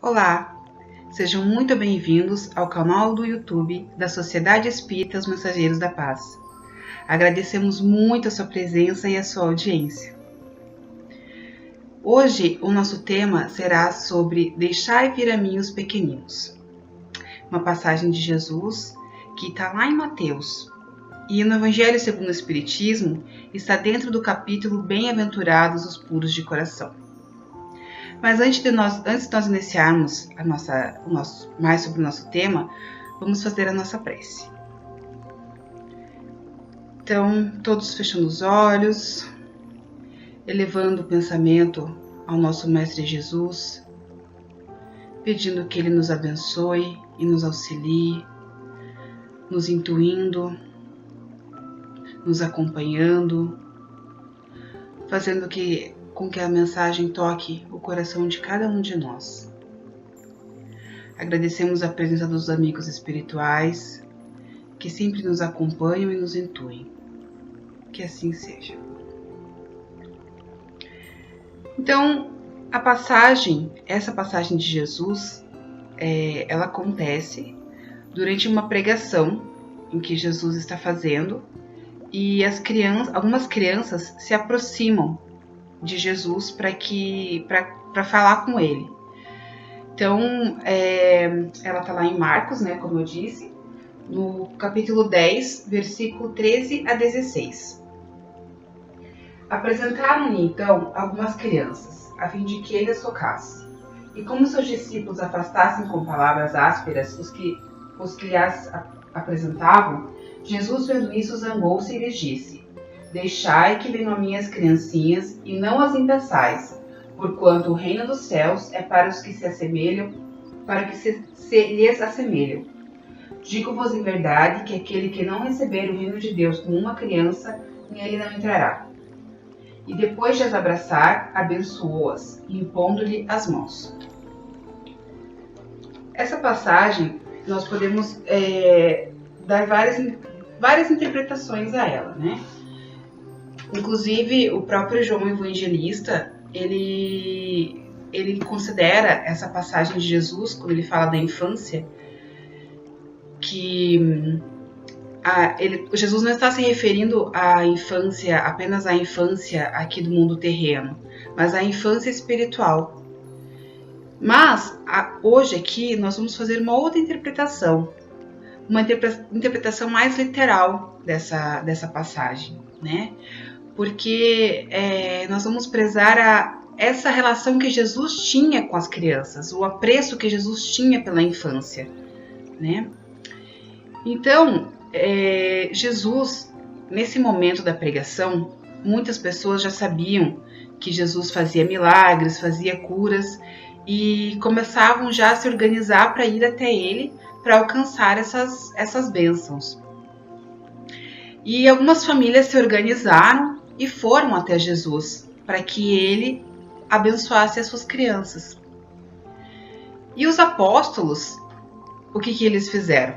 Olá, sejam muito bem-vindos ao canal do YouTube da Sociedade Espírita Os Mensageiros da Paz. Agradecemos muito a sua presença e a sua audiência. Hoje o nosso tema será sobre Deixai vir a mim os pequeninos. Uma passagem de Jesus que está lá em Mateus. E no Evangelho segundo o Espiritismo está dentro do capítulo Bem-aventurados os puros de coração. Mas antes de nós iniciarmos mais sobre o nosso tema, vamos fazer a nossa prece. Então, todos fechando os olhos, elevando o pensamento ao nosso Mestre Jesus, pedindo que Ele nos abençoe e nos auxilie, nos intuindo, nos acompanhando, fazendo com que a mensagem toque o coração de cada um de nós. Agradecemos a presença dos amigos espirituais que sempre nos acompanham e nos intuem. Que assim seja. Então, essa passagem de Jesus, ela acontece durante uma pregação em que Jesus está fazendo e algumas crianças se aproximam de Jesus para falar com ele. Então, ela está lá em Marcos, né, como eu disse, no capítulo 10, versículo 13 a 16. Apresentaram-lhe, então, algumas crianças, a fim de que ele as tocasse. E como seus discípulos afastassem com palavras ásperas os que lhes apresentavam, Jesus, vendo isso, zangou-se e lhes disse: Deixai que venham a mim as criancinhas, e não as impeçais, porquanto o reino dos céus é para os que se assemelham, para que se lhes assemelham. Digo-vos em verdade que aquele que não receber o reino de Deus como uma criança, nele não entrará. E depois de as abraçar, abençoou-as, impondo-lhe as mãos. Essa passagem, nós podemos dar várias interpretações a ela, né? Inclusive, o próprio João Evangelista, ele considera essa passagem de Jesus, quando ele fala da infância, que Jesus não está se referindo à infância, apenas à infância aqui do mundo terreno, mas à infância espiritual. Mas, hoje aqui, nós vamos fazer uma outra interpretação, uma interpretação mais literal dessa passagem, né? Porque nós vamos prezar essa relação que Jesus tinha com as crianças, o apreço que Jesus tinha pela infância, né? Então, Jesus, nesse momento da pregação, muitas pessoas já sabiam que Jesus fazia milagres, fazia curas e começavam já a se organizar para ir até ele para alcançar essas bênçãos. E algumas famílias se organizaram e foram até Jesus para que ele abençoasse as suas crianças. E os apóstolos, o que eles fizeram?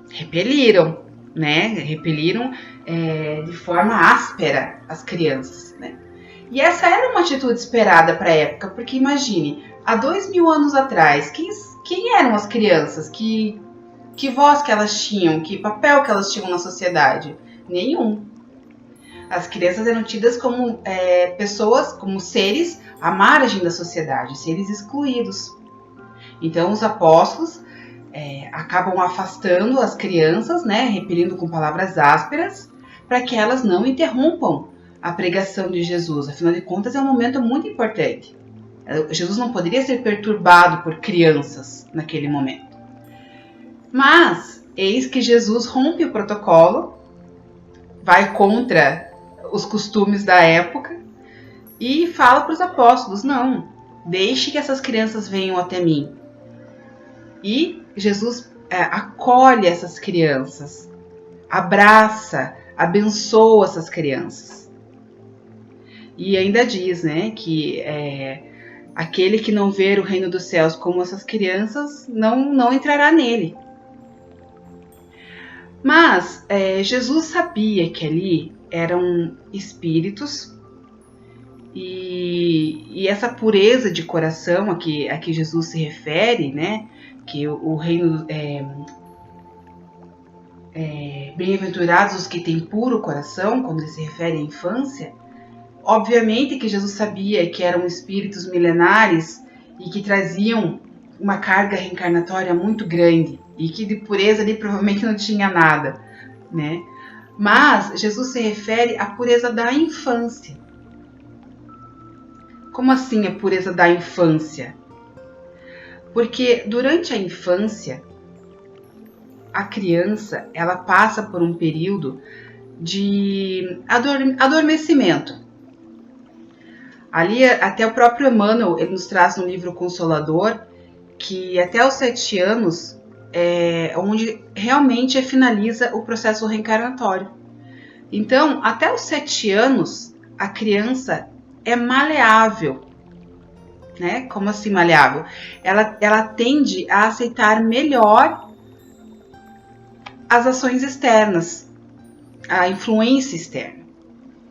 Repeliram, né? Repeliram de forma áspera as crianças, né? E essa era uma atitude esperada para a época, porque imagine, há 2000 anos atrás, quem eram as crianças? Que voz que elas tinham? Que papel que elas tinham na sociedade? Nenhum. As crianças eram tidas como pessoas, como seres à margem da sociedade, seres excluídos. Então, os apóstolos acabam afastando as crianças, né, repelindo com palavras ásperas, para que elas não interrompam a pregação de Jesus. Afinal de contas, é um momento muito importante. Jesus não poderia ser perturbado por crianças naquele momento. Mas, eis que Jesus rompe o protocolo, vai contra os costumes da época e fala para os apóstolos: não, deixe que essas crianças venham até mim. E Jesus acolhe essas crianças, abraça, abençoa essas crianças. E ainda diz, né, que aquele que não ver o reino dos céus como essas crianças não entrará nele. Mas Jesus sabia que ali eram espíritos E essa pureza de coração a que Jesus se refere, né? Que o reino bem-aventurados os que têm puro coração, quando ele se refere à infância. Obviamente que Jesus sabia que eram espíritos milenares e que traziam uma carga reencarnatória muito grande e que de pureza ali provavelmente não tinha nada, né? Mas Jesus se refere à pureza da infância. Como assim a pureza da infância? Porque durante a infância, a criança ela passa por um período de adormecimento. Ali até o próprio Emmanuel ele nos traz no livro Consolador que até os 7 anos é onde realmente finaliza o processo reencarnatório. Então, até os 7 anos, a criança é maleável, né? Como assim maleável? Ela tende a aceitar melhor as ações externas, a influência externa,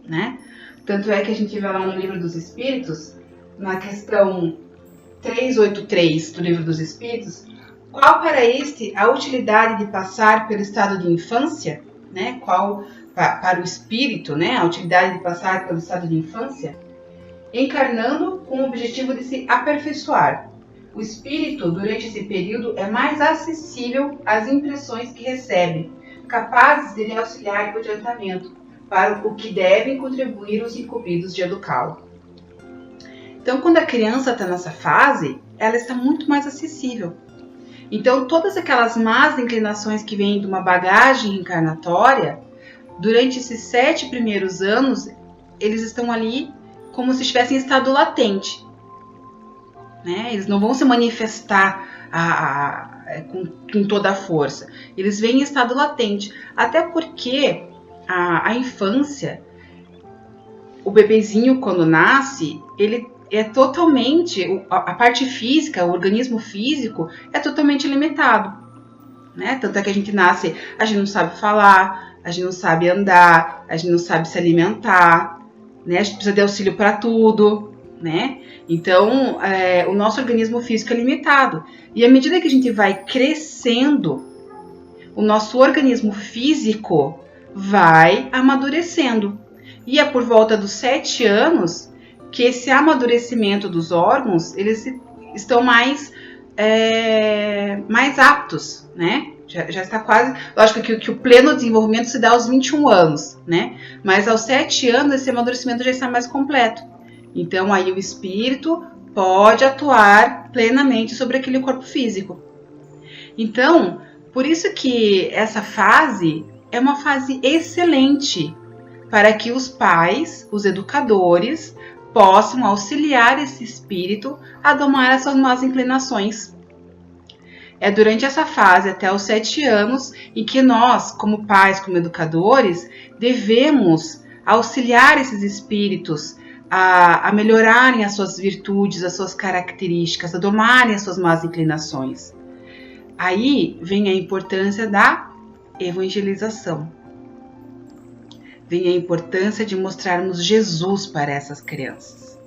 né? Tanto é que a gente vê lá no Livro dos Espíritos, na questão 383 do Livro dos Espíritos, qual para este a utilidade de passar pelo estado de infância, né? Qual para o espírito, né? A utilidade de passar pelo estado de infância, encarnando com o objetivo de se aperfeiçoar. O espírito, durante esse período, é mais acessível às impressões que recebe, capazes de lhe auxiliar no adiantamento, para o que devem contribuir os incumbidos de educá-lo. Então, quando a criança está nessa fase, ela está muito mais acessível. Então, todas aquelas más inclinações que vêm de uma bagagem encarnatória, durante esses 7 primeiros anos, eles estão ali como se estivessem em estado latente. Né? Eles não vão se manifestar com toda a força. Eles vêm em estado latente. Até porque a infância, o bebezinho quando nasce, ele é totalmente, a parte física, o organismo físico é totalmente limitado. Né? Tanto é que a gente nasce, a gente não sabe falar, a gente não sabe andar, a gente não sabe se alimentar, né? A gente precisa de auxílio para tudo, né? Então, o nosso organismo físico é limitado. E à medida que a gente vai crescendo, o nosso organismo físico vai amadurecendo. E é por volta dos 7 anos que esse amadurecimento dos órgãos, eles estão mais aptos, né? Já está quase... Lógico que o pleno desenvolvimento se dá aos 21 anos, né? Mas aos 7 anos esse amadurecimento já está mais completo. Então aí o espírito pode atuar plenamente sobre aquele corpo físico. Então, por isso que essa fase é uma fase excelente para que os pais, os educadores, possam auxiliar esse espírito a domar as suas más inclinações. É durante essa fase, até os 7 anos, em que nós, como pais, como educadores, devemos auxiliar esses espíritos a melhorarem as suas virtudes, as suas características, a domarem as suas más inclinações. Aí vem a importância da evangelização. Vem a importância de mostrarmos Jesus para essas crianças.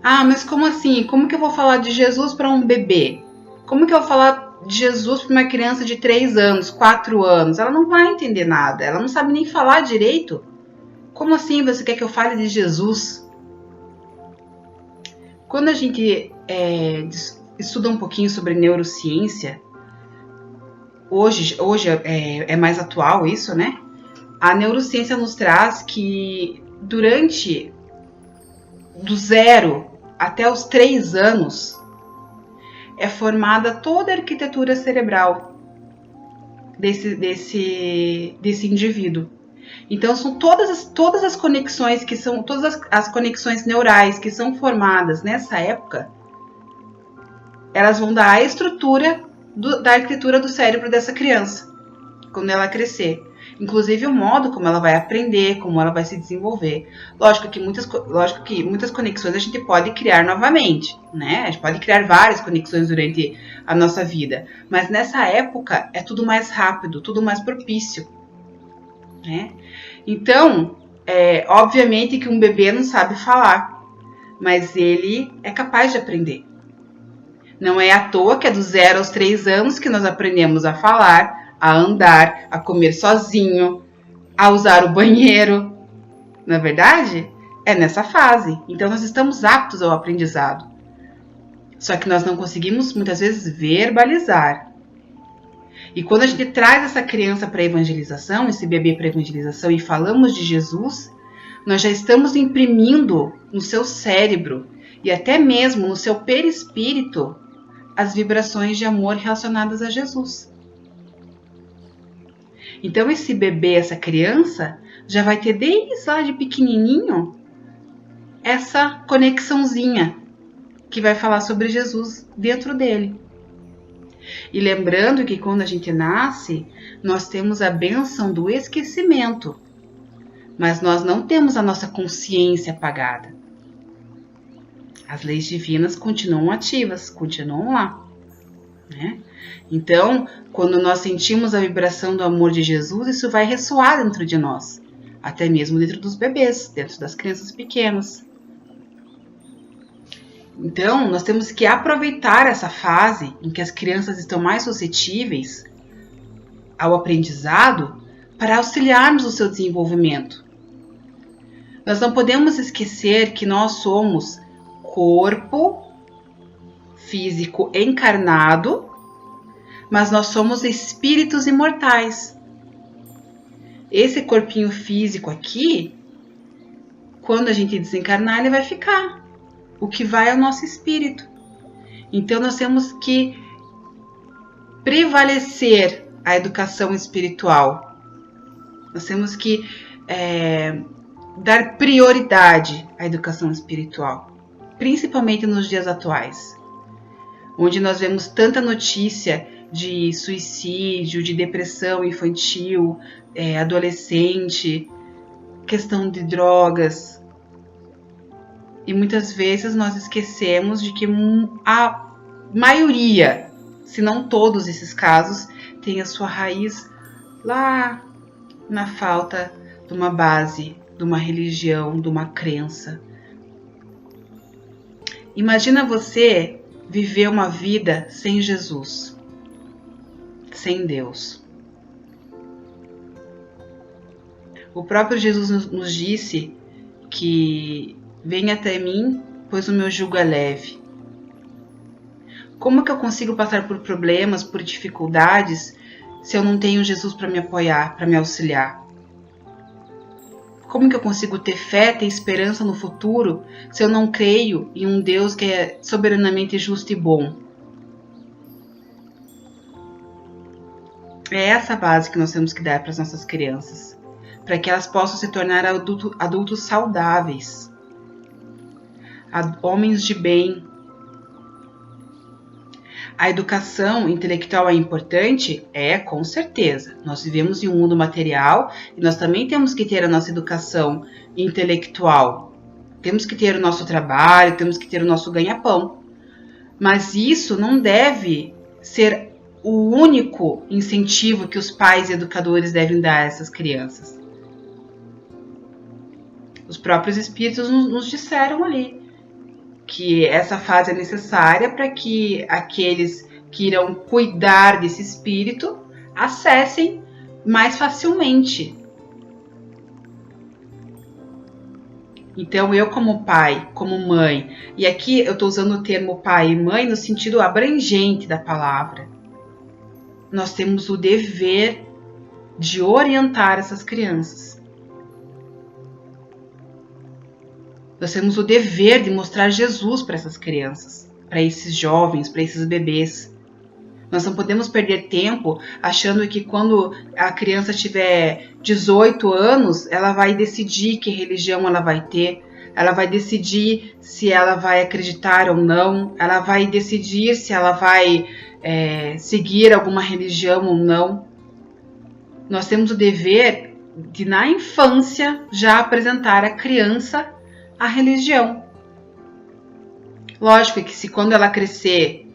Ah, mas como assim? Como que eu vou falar de Jesus para um bebê? Como que eu vou falar de Jesus para uma criança de 3 anos, 4 anos? Ela não vai entender nada, ela não sabe nem falar direito. Como assim você quer que eu fale de Jesus? Quando a gente estuda um pouquinho sobre neurociência, hoje é mais atual isso, né? A neurociência nos traz que durante do 0 até os 3 anos é formada toda a arquitetura cerebral desse indivíduo. Então são todas as conexões que são todas as conexões neurais que são formadas nessa época, elas vão dar a estrutura da arquitetura do cérebro dessa criança quando ela crescer. Inclusive o modo como ela vai aprender, como ela vai se desenvolver. Lógico que muitas conexões a gente pode criar novamente, né? A gente pode criar várias conexões durante a nossa vida, mas nessa época é tudo mais rápido, tudo mais propício, né? Então, Obviamente que um bebê não sabe falar, mas ele é capaz de aprender. Não é à toa que é dos 0 aos 3 anos que nós aprendemos a falar, a andar, a comer sozinho, a usar o banheiro. Não é verdade? É nessa fase. Então nós estamos aptos ao aprendizado. Só que nós não conseguimos muitas vezes verbalizar. E quando a gente traz essa criança para a evangelização, esse bebê para a evangelização e falamos de Jesus, nós já estamos imprimindo no seu cérebro e até mesmo no seu perispírito as vibrações de amor relacionadas a Jesus. Então esse bebê, essa criança, já vai ter desde lá de pequenininho essa conexãozinha que vai falar sobre Jesus dentro dele. E lembrando que quando a gente nasce, nós temos a bênção do esquecimento, mas nós não temos a nossa consciência apagada. As leis divinas continuam ativas, continuam lá, né? Então, quando nós sentimos a vibração do amor de Jesus, isso vai ressoar dentro de nós, até mesmo dentro dos bebês, dentro das crianças pequenas. Então, nós temos que aproveitar essa fase em que as crianças estão mais suscetíveis ao aprendizado para auxiliarmos o seu desenvolvimento. Nós não podemos esquecer que nós somos corpo físico encarnado, mas nós somos espíritos imortais. Esse corpinho físico aqui, quando a gente desencarnar, ele vai ficar. O que vai é o nosso espírito. Então nós temos que prevalecer a educação espiritual. Nós temos que dar prioridade à educação espiritual, principalmente nos dias atuais, onde nós vemos tanta notícia de suicídio, de depressão infantil, adolescente, questão de drogas. E muitas vezes nós esquecemos de que a maioria, se não todos esses casos, tem a sua raiz lá na falta de uma base, de uma religião, de uma crença. Imagina você viver uma vida sem Jesus, sem Deus. O próprio Jesus nos disse que venha até mim, pois o meu jugo é leve. Como que eu consigo passar por problemas, por dificuldades, se eu não tenho Jesus para me apoiar, para me auxiliar? Como que eu consigo ter fé, ter esperança no futuro, se eu não creio em um Deus que é soberanamente justo e bom? É essa base que nós temos que dar para as nossas crianças, para que elas possam se tornar adultos saudáveis, homens de bem. A educação intelectual é importante? Com certeza. Nós vivemos em um mundo material e nós também temos que ter a nossa educação intelectual. Temos que ter o nosso trabalho, temos que ter o nosso ganha-pão. Mas isso não deve ser o único incentivo que os pais e educadores devem dar a essas crianças. Os próprios espíritos nos disseram ali que essa fase é necessária para que aqueles que irão cuidar desse espírito acessem mais facilmente. Então, eu como pai, como mãe, e aqui eu estou usando o termo pai e mãe no sentido abrangente da palavra, nós temos o dever de orientar essas crianças. Nós temos o dever de mostrar Jesus para essas crianças, para esses jovens, para esses bebês. Nós não podemos perder tempo achando que quando a criança tiver 18 anos, ela vai decidir que religião ela vai ter, ela vai decidir se ela vai acreditar ou não, ela vai decidir se ela vai seguir alguma religião ou não. Nós temos o dever de, na infância, já apresentar à criança a religião. Lógico que se quando ela crescer,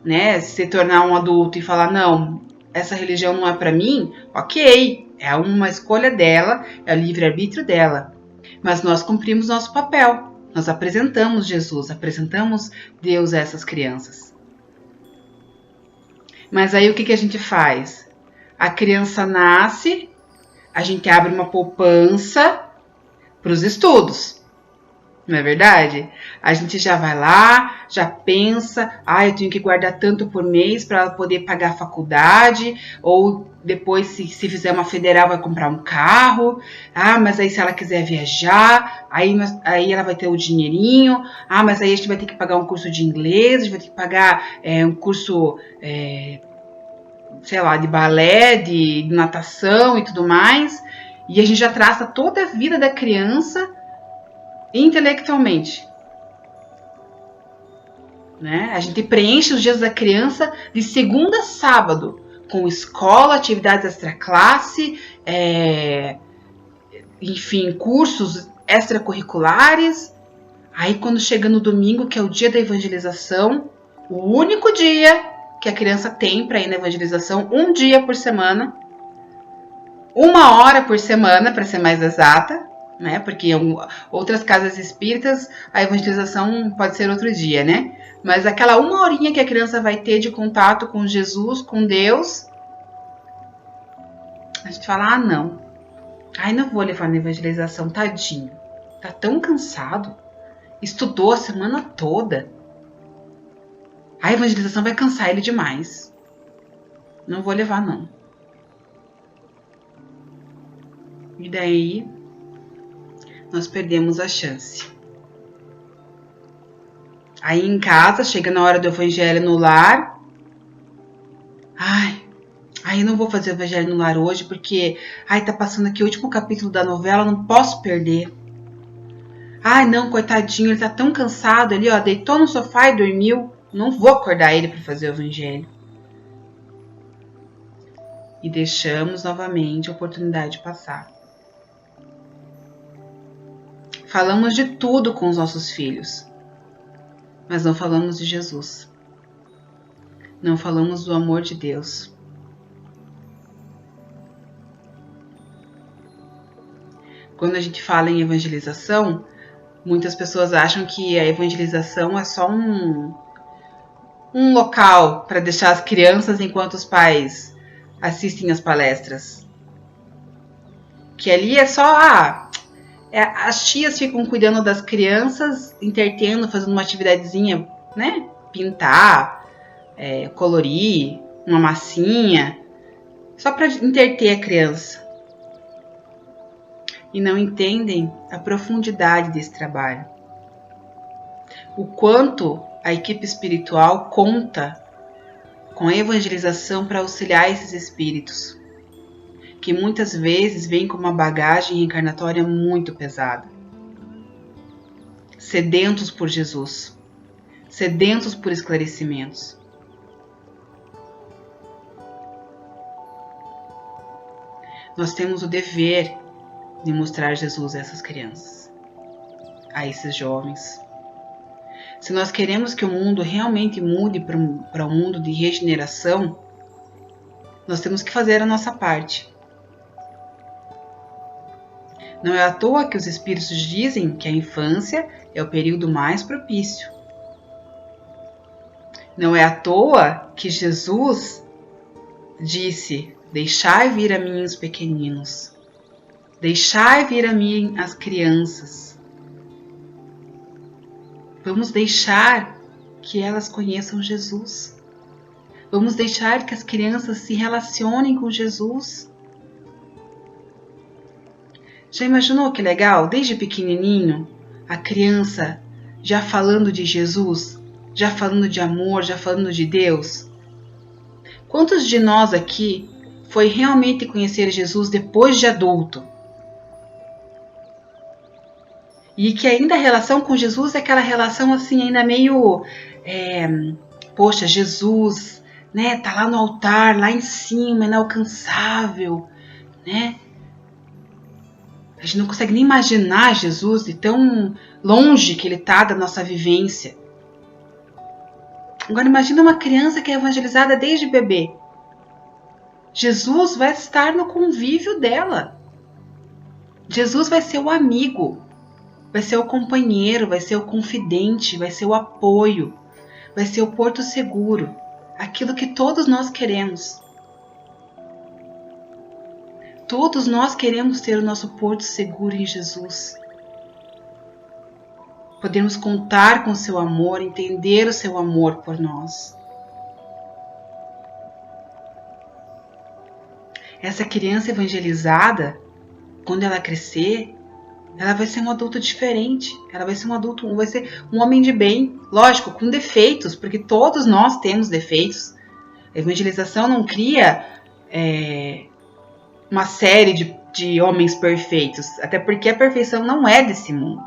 né, se tornar um adulto e falar, não, essa religião não é para mim, ok, É uma escolha dela, é o livre-arbítrio dela. Mas nós cumprimos nosso papel. Nós apresentamos Jesus, apresentamos Deus a essas crianças. Mas aí o que a gente faz? A criança nasce, a gente abre uma poupança para os estudos. Não é verdade? A gente já vai lá, já pensa, eu tenho que guardar tanto por mês para poder pagar a faculdade, ou depois, se fizer uma federal, vai comprar um carro. Mas aí se ela quiser viajar, aí ela vai ter o dinheirinho. Mas aí a gente vai ter que pagar um curso de inglês, a gente vai ter que pagar um curso, sei lá, de balé, de natação e tudo mais. E a gente já traça toda a vida da criança intelectualmente, né? A gente preenche os dias da criança de segunda a sábado com escola, atividades extraclasse, enfim, cursos extracurriculares. Aí quando chega no domingo, que é o dia da evangelização, o único dia que a criança tem para ir na evangelização, um dia por semana, 1 hora por semana, para ser mais exata, né? Porque em outras casas espíritas a evangelização pode ser outro dia, né? Mas aquela 1 horinha que a criança vai ter de contato com Jesus, com Deus, a gente fala, não. Não vou levar na evangelização, tadinho. Tá tão cansado. Estudou a semana toda. A evangelização vai cansar ele demais. Não vou levar, não. E daí nós perdemos a chance. Aí em casa, chega na hora do evangelho no lar. Eu não vou fazer o evangelho no lar hoje porque tá passando aqui o último capítulo da novela, não posso perder. Não, coitadinho, ele tá tão cansado ali, ó, deitou no sofá e dormiu. Não vou acordar ele para fazer o evangelho. E deixamos novamente a oportunidade passar. Falamos de tudo com os nossos filhos, mas não falamos de Jesus. Não falamos do amor de Deus. Quando a gente fala em evangelização, muitas pessoas acham que a evangelização é só um local para deixar as crianças enquanto os pais assistem as palestras. Que ali é só... as tias ficam cuidando das crianças, entretendo, fazendo uma atividadezinha, né? Pintar, colorir, uma massinha, só para entreter a criança. E não entendem a profundidade desse trabalho. O quanto a equipe espiritual conta com a evangelização para auxiliar esses espíritos, que muitas vezes vêm com uma bagagem reencarnatória muito pesada. Sedentos por Jesus, sedentos por esclarecimentos. Nós temos o dever de mostrar Jesus a essas crianças, a esses jovens. Se nós queremos que o mundo realmente mude para um mundo de regeneração, nós temos que fazer a nossa parte. Não é à toa que os espíritos dizem que a infância é o período mais propício. Não é à toa que Jesus disse: deixai vir a mim os pequeninos, deixai vir a mim as crianças. Vamos deixar que elas conheçam Jesus. Vamos deixar que as crianças se relacionem com Jesus. Já imaginou que legal? Desde pequenininho, a criança já falando de Jesus, já falando de amor, já falando de Deus. Quantos de nós aqui foi realmente conhecer Jesus depois de adulto? E que ainda a relação com Jesus é aquela relação assim, ainda meio... poxa, Jesus, né? Tá lá no altar, lá em cima, inalcançável, né? A gente não consegue nem imaginar Jesus de tão longe que ele tá da nossa vivência. Agora imagina uma criança que é evangelizada desde bebê. Jesus vai estar no convívio dela. Jesus vai ser o amigo, vai ser o companheiro, vai ser o confidente, vai ser o apoio, vai ser o porto seguro, aquilo que todos nós queremos. Todos nós queremos ter o nosso porto seguro em Jesus. Podemos contar com o seu amor, entender o seu amor por nós. Essa criança evangelizada, quando ela crescer, ela vai ser um adulto diferente. Ela vai ser vai ser um homem de bem, lógico, com defeitos, porque todos nós temos defeitos. A evangelização não cria uma série de homens perfeitos, até porque a perfeição não é desse mundo.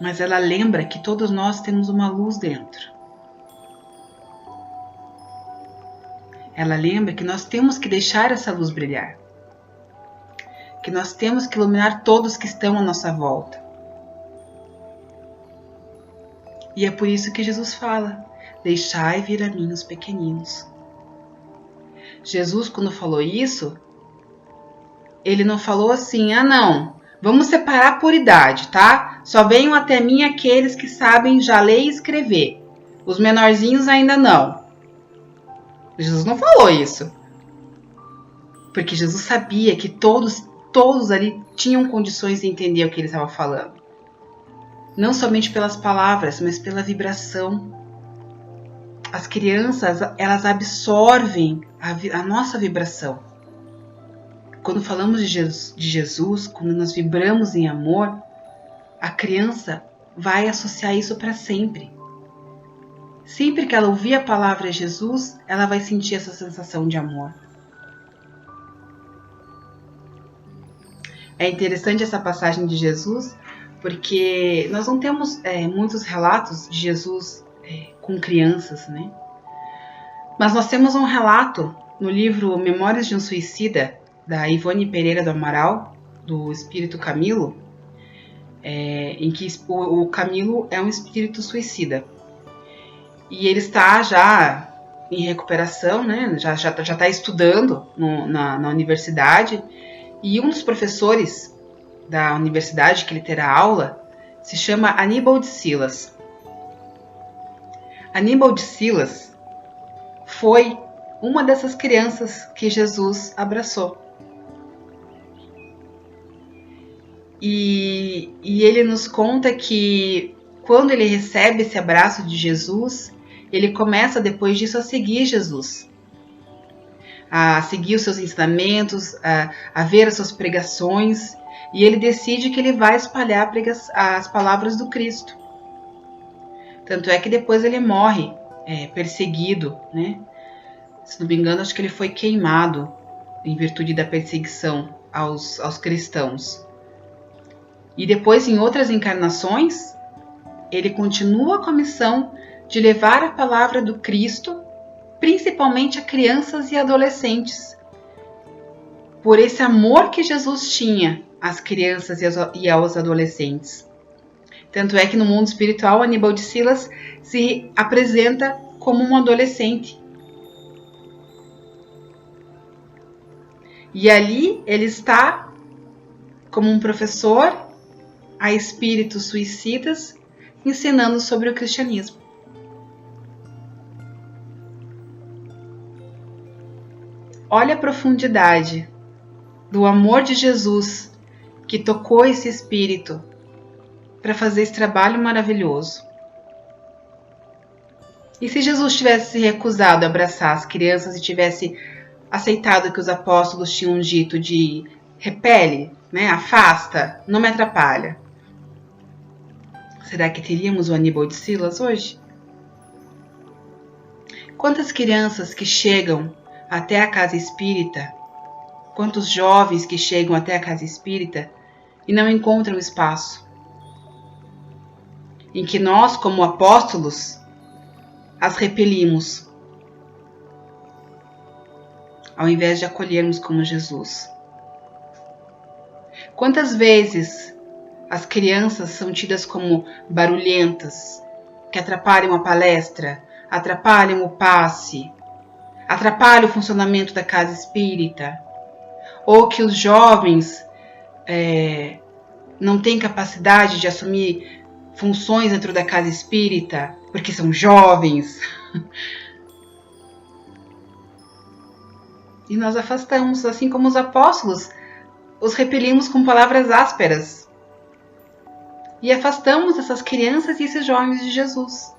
Mas ela lembra que todos nós temos uma luz dentro. Ela lembra que nós temos que deixar essa luz brilhar. Que nós temos que iluminar todos que estão à nossa volta. E é por isso que Jesus fala: deixai vir a mim os pequeninos. Jesus, quando falou isso, ele não falou assim: não, vamos separar por idade, tá? Só venham até mim aqueles que sabem já ler e escrever. Os menorzinhos ainda não. Jesus não falou isso. Porque Jesus sabia que todos ali tinham condições de entender o que ele estava falando. Não somente pelas palavras, mas pela vibração. As crianças, elas absorvem a nossa vibração. Quando falamos de Jesus, quando nós vibramos em amor, a criança vai associar isso para sempre. Sempre que ela ouvir a palavra Jesus, ela vai sentir essa sensação de amor. É interessante essa passagem de Jesus, porque nós não temos muitos relatos de Jesus com crianças, né? Mas nós temos um relato no livro Memórias de um Suicida, da Ivone Pereira do Amaral, do espírito Camilo, em que o Camilo é um espírito suicida. E ele está já em recuperação, né? Já está estudando na universidade. E um dos professores da universidade que ele terá aula se chama Aníbal de Silas. Aníbal de Silas foi uma dessas crianças que Jesus abraçou. E ele nos conta que quando ele recebe esse abraço de Jesus, ele começa depois disso a seguir Jesus, a seguir os seus ensinamentos, a ver as suas pregações, e ele decide que ele vai espalhar as palavras do Cristo. Tanto é que depois ele morre perseguido, né? Se não me engano, acho que ele foi queimado em virtude da perseguição aos cristãos. E depois, em outras encarnações, ele continua com a missão de levar a palavra do Cristo, principalmente a crianças e adolescentes, por esse amor que Jesus tinha às crianças e aos adolescentes. Tanto é que no mundo espiritual, Aníbal de Silas se apresenta como um adolescente. E ali ele está como um professor a espíritos suicidas, ensinando sobre o cristianismo. Olha a profundidade do amor de Jesus que tocou esse espírito para fazer esse trabalho maravilhoso. E se Jesus tivesse se recusado a abraçar as crianças e tivesse aceitado o que os apóstolos tinham dito de repele, né, afasta, não me atrapalha, será que teríamos o Aníbal de Silas hoje? Quantas crianças que chegam até a casa espírita, quantos jovens que chegam até a casa espírita e não encontram espaço, em que nós, como apóstolos, as repelimos, ao invés de acolhermos como Jesus. Quantas vezes as crianças são tidas como barulhentas, que atrapalham a palestra, atrapalham o passe, atrapalha o funcionamento da casa espírita, ou que os jovens não têm capacidade de assumir funções dentro da casa espírita, porque são jovens. E nós afastamos, assim como os apóstolos, os repelimos com palavras ásperas. E afastamos essas crianças e esses jovens de Jesus.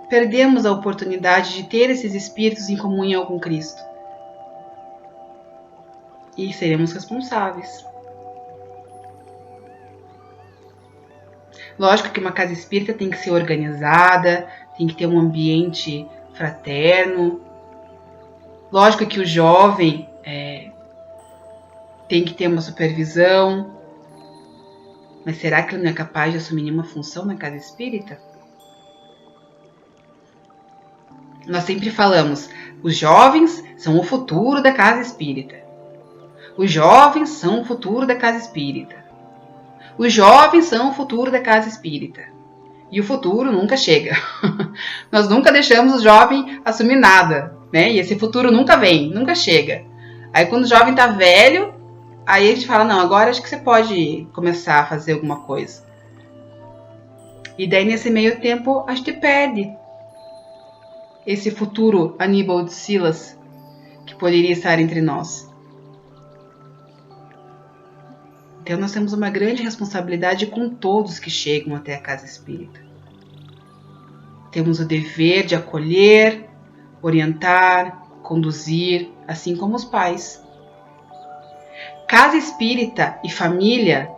Perdemos a oportunidade de ter esses espíritos em comunhão com Cristo. E seremos responsáveis. Lógico que uma casa espírita tem que ser organizada, tem que ter um ambiente fraterno. Lógico que o jovem tem que ter uma supervisão. Mas será que ele não é capaz de assumir nenhuma função na casa espírita? Nós sempre falamos, os jovens são o futuro da casa espírita. Os jovens são o futuro da casa espírita. Os jovens são o futuro da casa espírita. E o futuro nunca chega. Nós nunca deixamos o jovem assumir nada, né? E esse futuro nunca vem, nunca chega. Aí quando o jovem tá velho, aí a gente fala, não, agora acho que você pode começar a fazer alguma coisa. E daí nesse meio tempo a gente perde esse futuro Aníbal de Silas que poderia estar entre nós. Então nós temos uma grande responsabilidade com todos que chegam até a casa espírita. Temos o dever de acolher, orientar, conduzir, assim como os pais. Casa espírita e família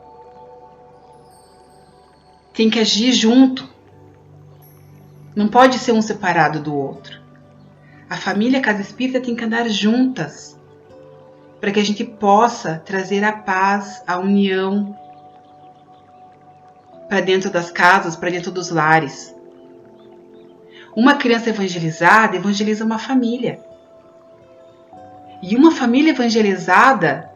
têm que agir junto. Não pode ser um separado do outro. A família e a casa espírita têm que andar juntas para que a gente possa trazer a paz, a união para dentro das casas, para dentro dos lares. Uma criança evangelizada evangeliza uma família. E uma família evangelizada,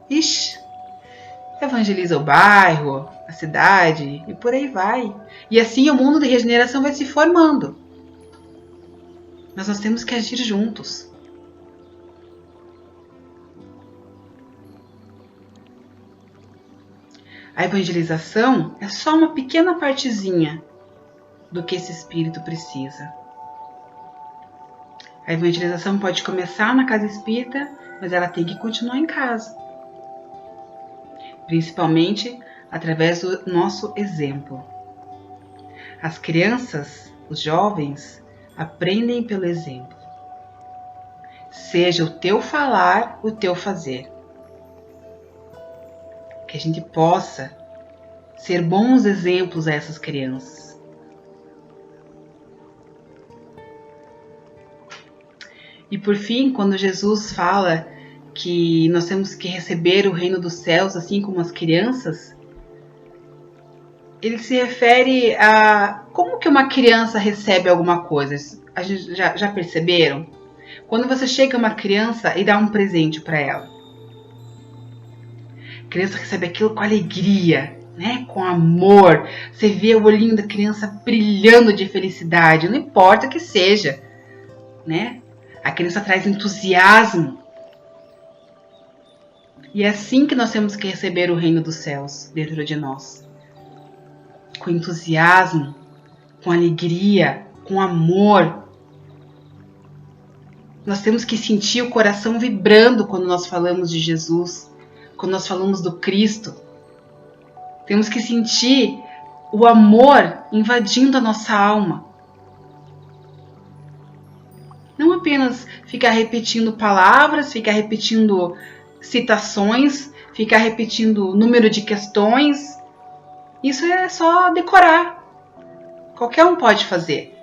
evangeliza o bairro, a cidade e por aí vai. E assim o mundo de regeneração vai se formando. Mas nós temos que agir juntos. A evangelização é só uma pequena partezinha do que esse espírito precisa. A evangelização pode começar na casa espírita, mas ela tem que continuar em casa. Principalmente através do nosso exemplo. As crianças, os jovens, aprendem pelo exemplo. Seja o teu falar, o teu fazer. Que a gente possa ser bons exemplos a essas crianças. E por fim, quando Jesus fala que nós temos que receber o reino dos céus assim como as crianças, ele se refere a como que uma criança recebe alguma coisa. A gente já perceberam? Quando você chega a uma criança e dá um presente para ela, a criança recebe aquilo com alegria, né? Com amor. Você vê o olhinho da criança brilhando de felicidade, não importa o que seja, né? A criança traz entusiasmo. E é assim que nós temos que receber o reino dos céus dentro de nós. Com entusiasmo, com alegria, com amor. Nós temos que sentir o coração vibrando quando nós falamos de Jesus, quando nós falamos do Cristo. Temos que sentir o amor invadindo a nossa alma. Não apenas ficar repetindo palavras, ficar repetindo citações, ficar repetindo número de questões. Isso é só decorar. Qualquer um pode fazer.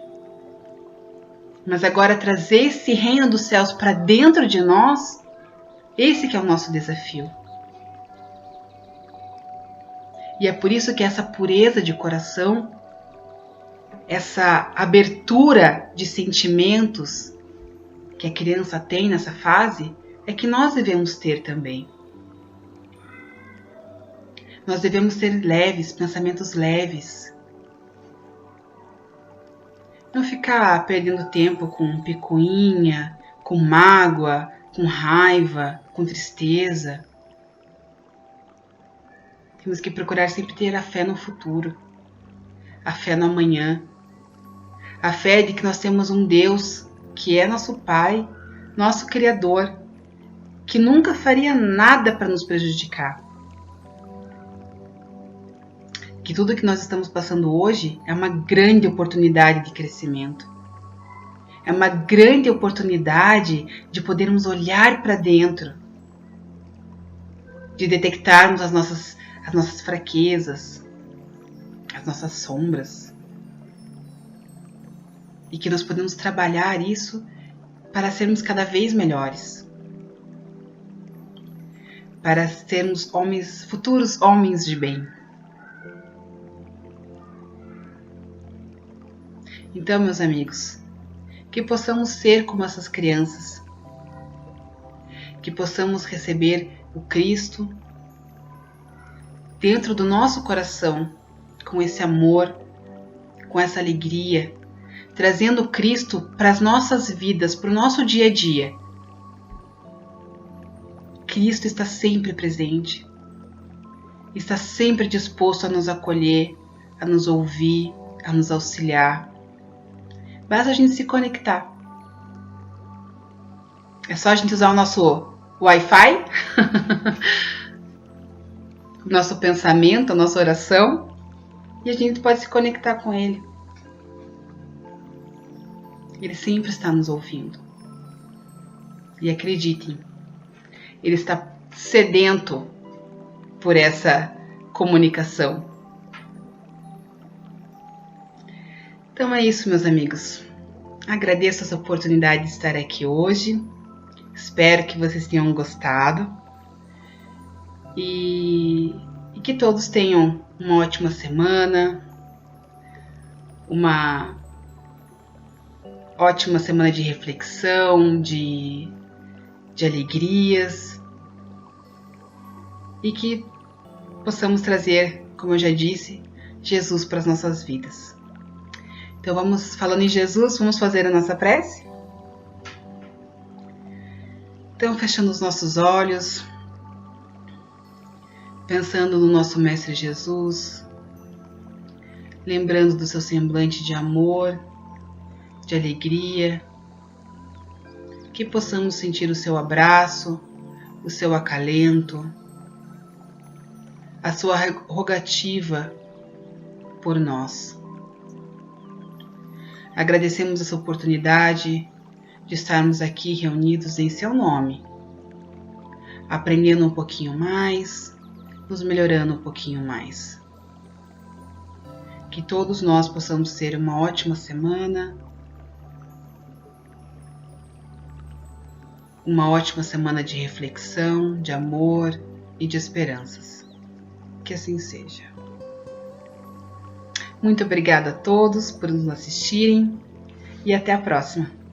Mas agora trazer esse reino dos céus para dentro de nós, esse que é o nosso desafio. E é por isso que essa pureza de coração, essa abertura de sentimentos que a criança tem nessa fase, é que nós devemos ter também. Nós devemos ter leves, pensamentos leves. Não ficar perdendo tempo com picuinha, com mágoa, com raiva, com tristeza. Temos que procurar sempre ter a fé no futuro, a fé no amanhã, a fé de que nós temos um Deus que é nosso Pai, nosso Criador, que nunca faria nada para nos prejudicar. Que tudo que nós estamos passando hoje é uma grande oportunidade de crescimento. É uma grande oportunidade de podermos olhar para dentro, de detectarmos as nossas fraquezas, as nossas sombras. E que nós podemos trabalhar isso para sermos cada vez melhores. Para sermos futuros homens de bem. Então, meus amigos, que possamos ser como essas crianças, que possamos receber o Cristo dentro do nosso coração, com esse amor, com essa alegria, trazendo o Cristo para as nossas vidas, para o nosso dia a dia. Cristo está sempre presente, está sempre disposto a nos acolher, a nos ouvir, a nos auxiliar. Basta a gente se conectar. É só a gente usar o nosso Wi-Fi, o nosso pensamento, a nossa oração, e a gente pode se conectar com Ele. Ele sempre está nos ouvindo. E acreditem, Ele está sedento por essa comunicação. Então é isso, meus amigos. Agradeço essa oportunidade de estar aqui hoje. Espero que vocês tenham gostado. E que todos tenham uma ótima semana. Uma ótima semana de reflexão, de alegrias. E que possamos trazer, como eu já disse, Jesus para as nossas vidas. Então falando em Jesus, vamos fazer a nossa prece? Então, fechando os nossos olhos, pensando no nosso Mestre Jesus, lembrando do seu semblante de amor, de alegria, que possamos sentir o seu abraço, o seu acalento, a sua rogativa por nós. Agradecemos essa oportunidade de estarmos aqui reunidos em seu nome, aprendendo um pouquinho mais, nos melhorando um pouquinho mais. Que todos nós possamos ter uma ótima semana, uma ótima semana de reflexão, de amor e de esperanças. Que assim seja. Muito obrigada a todos por nos assistirem e até a próxima.